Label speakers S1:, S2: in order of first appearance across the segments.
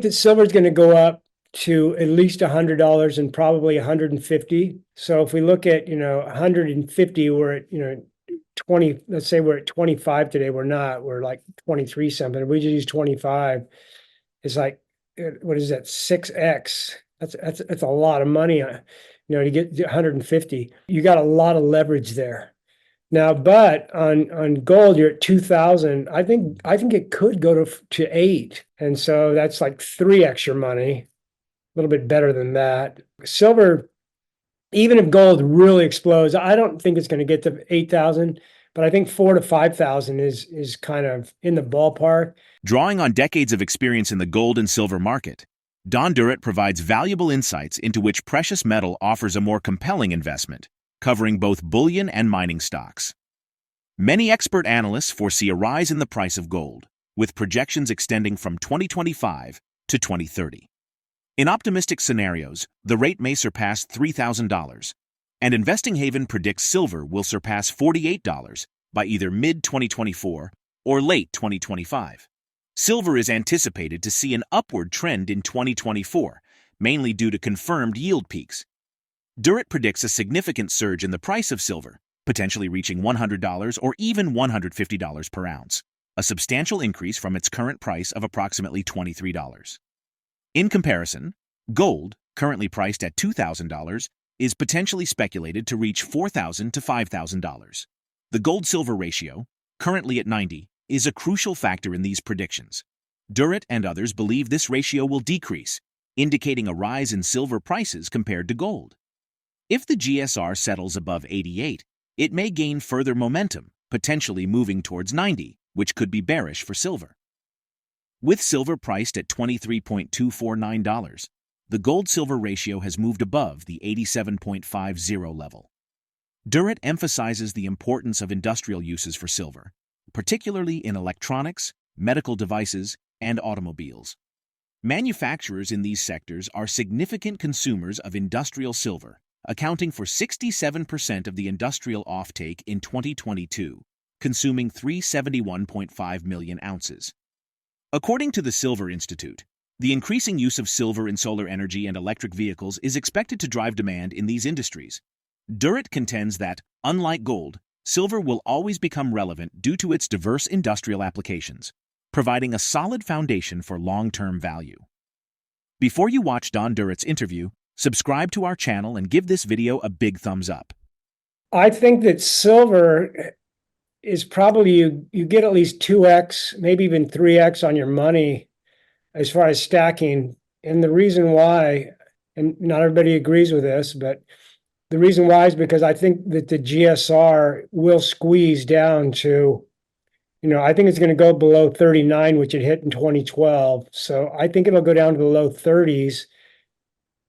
S1: That silver's going to go up to at least $100 and probably 150. So if we look at, 150, we're at, 20, let's say we're at 25 today. We're not, we're like 23 something. If we just use 25, it's like, what is that? 6x. That's a lot of money, to get 150. You got a lot of leverage there. Now, but on gold, you're at 2,000. I think it could go to 8. And so that's like 3x your money, a little bit better than that. Silver, even if gold really explodes, I don't think it's going to get to 8,000, but I think 4 to 5,000 is kind of in the ballpark.
S2: Drawing on decades of experience in the gold and silver market, DonDurrett provides valuable insights into which precious metal offers a more compelling investment, covering both bullion and mining stocks. Many expert analysts foresee a rise in the price of gold, with projections extending from 2025 to 2030. In optimistic scenarios, the rate may surpass $3,000, and Investing Haven predicts silver will surpass $48 by either mid-2024 or late 2025. Silver is anticipated to see an upward trend in 2024, mainly due to confirmed yield peaks. Durrett predicts a significant surge in the price of silver, potentially reaching $100 or even $150 per ounce, a substantial increase from its current price of approximately $23. In comparison, gold, currently priced at $2,000, is potentially speculated to reach $4,000 to $5,000. The gold-silver ratio, currently at 90, is a crucial factor in these predictions. Durrett and others believe this ratio will decrease, indicating a rise in silver prices compared to gold. If the GSR settles above 88, it may gain further momentum, potentially moving towards 90, which could be bearish for silver. With silver priced at $23.249, the gold-silver ratio has moved above the 87.50 level. Durrett emphasizes the importance of industrial uses for silver, particularly in electronics, medical devices, and automobiles. Manufacturers in these sectors are significant consumers of industrial silver, accounting for 67% of the industrial offtake in 2022, consuming 371.5 million ounces. According to the Silver Institute, the increasing use of silver in solar energy and electric vehicles is expected to drive demand in these industries. Durrett contends that, unlike gold, silver will always become relevant due to its diverse industrial applications, providing a solid foundation for long-term value. Before you watch DonDurrett's interview, subscribe to our channel and give this video a big thumbs up.
S1: I think that silver is probably you get at least 2x, maybe even 3x on your money as far as stacking. And the reason why, and not everybody agrees with this, but the reason why is because I think that the GSR will squeeze down to, I think it's going to go below 39, which it hit in 2012. So I think it'll go down to the low 30s.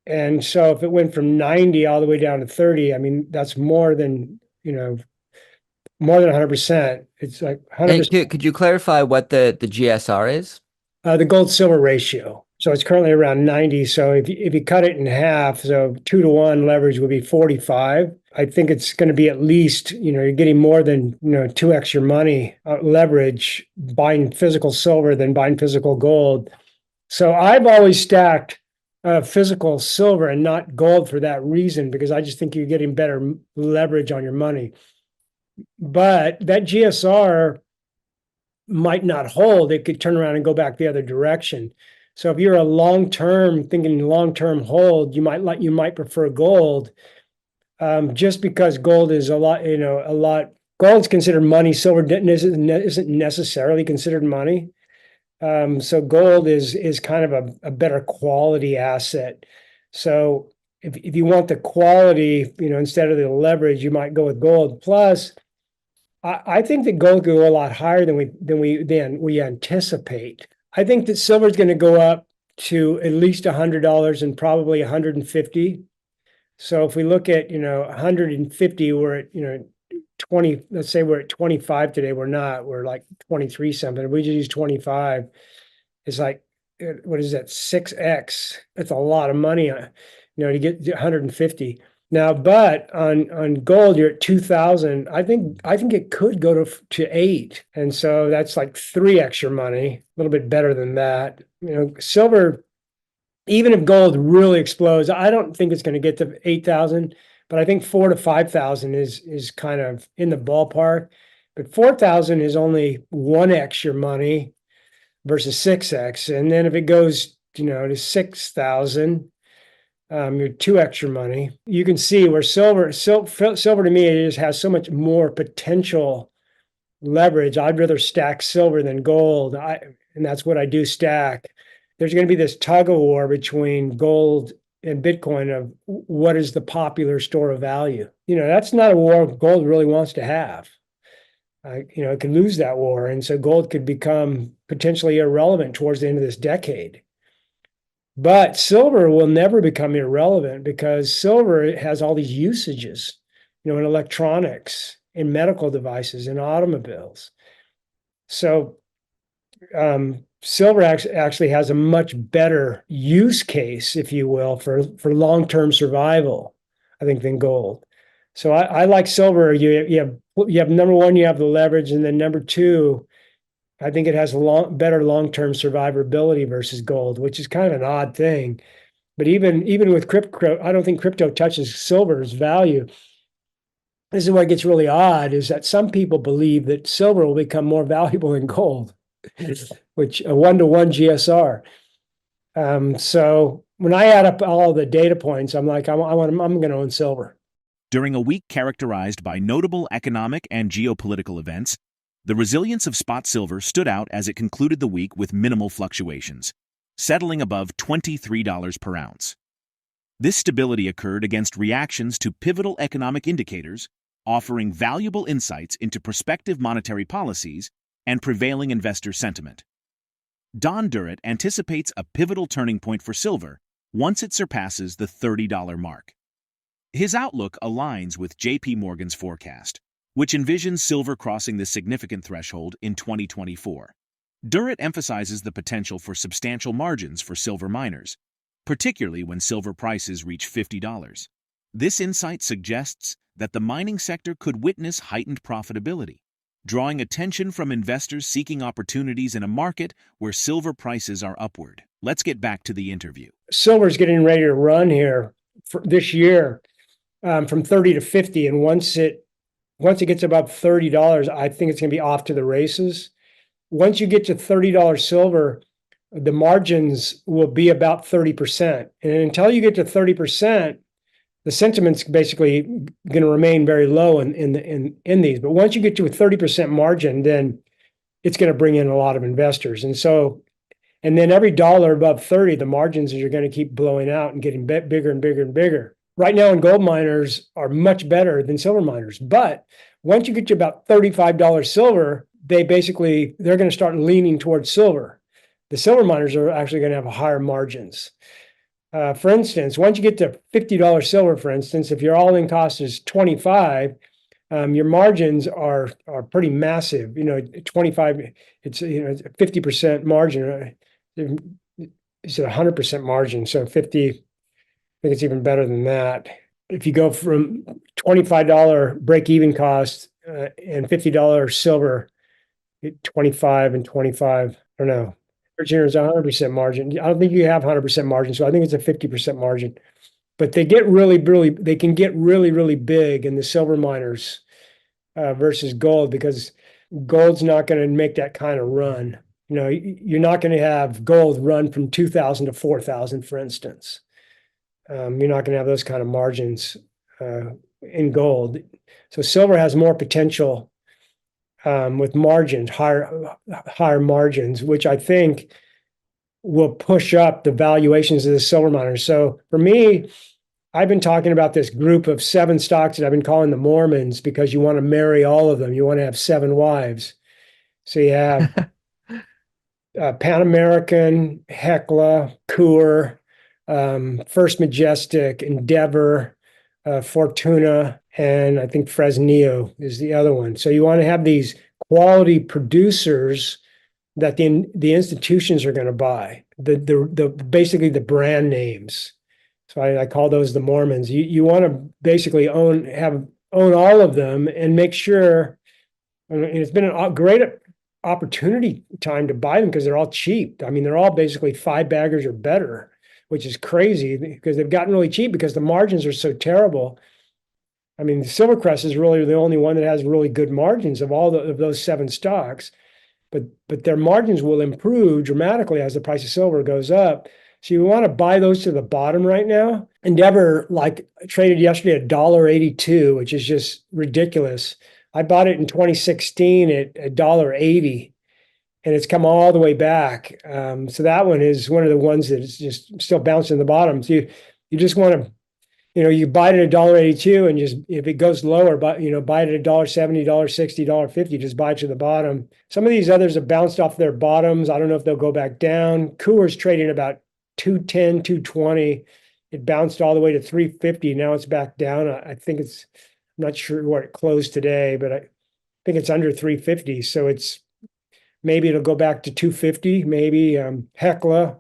S1: And so if it went from 90 all the way down to 30, I mean, that's more than 100%. It's like 100%.
S3: And could you clarify what the GSR is?
S1: The gold silver ratio. So it's currently around 90. So if you cut it in half, so 2 to 1 leverage would be 45. I think it's going to be at least, you're getting more than, 2x your money leverage buying physical silver than buying physical gold. So I've always stacked physical silver and not gold for that reason, because I just think you're getting better leverage on your money. But that GSR might not hold. It could turn around and go back the other direction. So if you're a thinking long-term hold, you might prefer gold, just because gold is a lot. Gold's considered money. Silver isn't necessarily considered money. So gold is kind of a better quality asset. So if you want the quality, instead of the leverage, you might go with gold. Plus, I think that gold could go a lot higher than we anticipate. I think that silver is going to go up to at least $100 and probably 150. So if we look at 150, we're at 20. Let's say we're at 25 today. We're not. We're like 23 something. If we just use 25, it's like, what is that? 6x. That's a lot of money, to get 150. Now, but on gold, you're at 2,000. I think it could go to 8. And so that's like 3x your money, a little bit better than that. Silver, even if gold really explodes, I don't think it's going to get to 8,000, but I think 4 to 5,000 is kind of in the ballpark. But 4,000 is only 1x your money versus 6x. And then if it goes, to 6,000, your 2x your money. You can see where silver to me, it just has so much more potential leverage. I'd rather stack silver than gold. And that's what I do stack. There's going to be this tug of war between gold and Bitcoin of what is the popular store of value. That's not a war gold really wants to have. It could lose that war. And so gold could become potentially irrelevant towards the end of this decade. But silver will never become irrelevant because silver has all these usages, in electronics, in medical devices, in automobiles. So silver actually has a much better use case, if you will, for long-term survival, I think, than gold. So I like silver. You have number one, you have the leverage, and then number two, I think it has better long-term survivability versus gold, which is kind of an odd thing. But even with crypto, I don't think crypto touches silver's value. This is what gets really odd, is that some people believe that silver will become more valuable than gold, which a 1-to-1 GSR. So when I add up all the data points, I'm like, I'm going to own silver.
S2: During a week characterized by notable economic and geopolitical events, the resilience of spot silver stood out as it concluded the week with minimal fluctuations, settling above $23 per ounce. This stability occurred against reactions to pivotal economic indicators, offering valuable insights into prospective monetary policies and prevailing investor sentiment. DonDurrett anticipates a pivotal turning point for silver once it surpasses the $30 mark. His outlook aligns with J.P. Morgan's forecast, which envisions silver crossing this significant threshold in 2024. Durrett emphasizes the potential for substantial margins for silver miners, particularly when silver prices reach $50. This insight suggests that the mining sector could witness heightened profitability, drawing attention from investors seeking opportunities in a market where silver prices are upward. Let's get back to the interview.
S1: Silver's getting ready to run here for this year from 30 to 50, and once it gets above $30, I think it's going to be off to the races. Once you get to $30 silver, the margins will be about 30%. And until you get to 30%, the sentiment's basically going to remain very low in these. But once you get to a 30% margin, then it's going to bring in a lot of investors. And then every dollar above 30, the margins are going to keep blowing out and getting bigger and bigger and bigger. Right now, gold miners are much better than silver miners. But once you get to about $35 silver, they're going to start leaning towards silver. The silver miners are actually going to have higher margins. For instance, once you get to $50 silver, for instance, if your all-in cost is 25, your margins are pretty massive. 25, it's it's a 50% margin. It's a 100% margin. So 50, I think it's even better than that. If you go from $25 break-even cost and $50 silver, 25 and 25, I don't know. Virginia is a 100% margin. I don't think you have 100% margin, so I think it's a 50% margin. But they can get really big in the silver miners versus gold, because gold's not going to make that kind of run. You're not going to have gold run from 2,000 to 4,000, for instance. You're not going to have those kind of margins in gold. So silver has more potential with margins, higher margins, which I think will push up the valuations of the silver miners. So for me, I've been talking about this group of 7 stocks that I've been calling the Mormons, because you want to marry all of them. You want to have 7 wives. So you have Pan American, Hecla, Coeur, First Majestic, Endeavor, Fortuna, and I think Fresnillo is the other one. So you want to have these quality producers that the institutions are going to buy, basically the brand names. So I call those the Mormons. You want to basically own all of them and make sure. And it's been a great opportunity time to buy them because they're all cheap. I mean, they're all basically 5 baggers or better, which is crazy because they've gotten really cheap because the margins are so terrible. I mean, Silvercrest is really the only one that has really good margins of of those 7 stocks, but their margins will improve dramatically as the price of silver goes up. So you want to buy those to the bottom right now. Endeavor like traded yesterday at $1.82, which is just ridiculous. I bought it in 2016 at $1.80, and it's come all the way back. So that one is one of the ones that is just still bouncing the bottom. So you just want to, you buy it at $1.82, and just if it goes lower, buy it at $1.70, $1.60, $1.50, just buy it to the bottom. Some of these others have bounced off their bottoms. I don't know if they'll go back down. Coors trading about 210, 220. It bounced all the way to 350. Now it's back down. I think I'm not sure where it closed today, but I think it's under 350. So maybe it'll go back to 250, maybe. Hecla,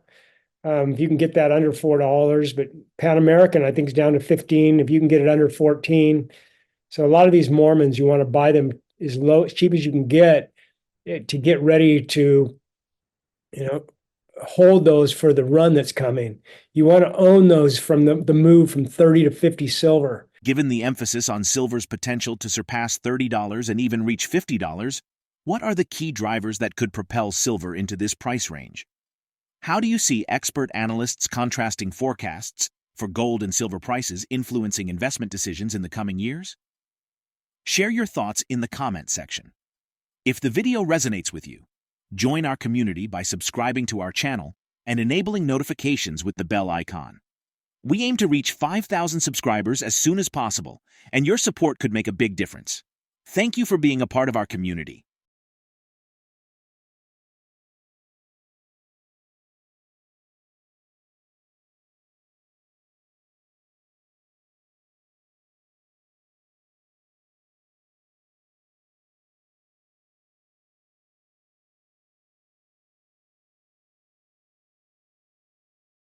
S1: if you can get that under $4, but Pan American, I think, is down to 15. If you can get it under 14. So a lot of these Mormons, you want to buy them as cheap as you can get to get ready to, hold those for the run that's coming. You want to own those from the move from 30 to 50 silver.
S2: Given the emphasis on silver's potential to surpass $30 and even reach $50, what are the key drivers that could propel silver into this price range? How do you see expert analysts' contrasting forecasts for gold and silver prices influencing investment decisions in the coming years? Share your thoughts in the comment section. If the video resonates with you, join our community by subscribing to our channel and enabling notifications with the bell icon. We aim to reach 5,000 subscribers as soon as possible, and your support could make a big difference. Thank you for being a part of our community.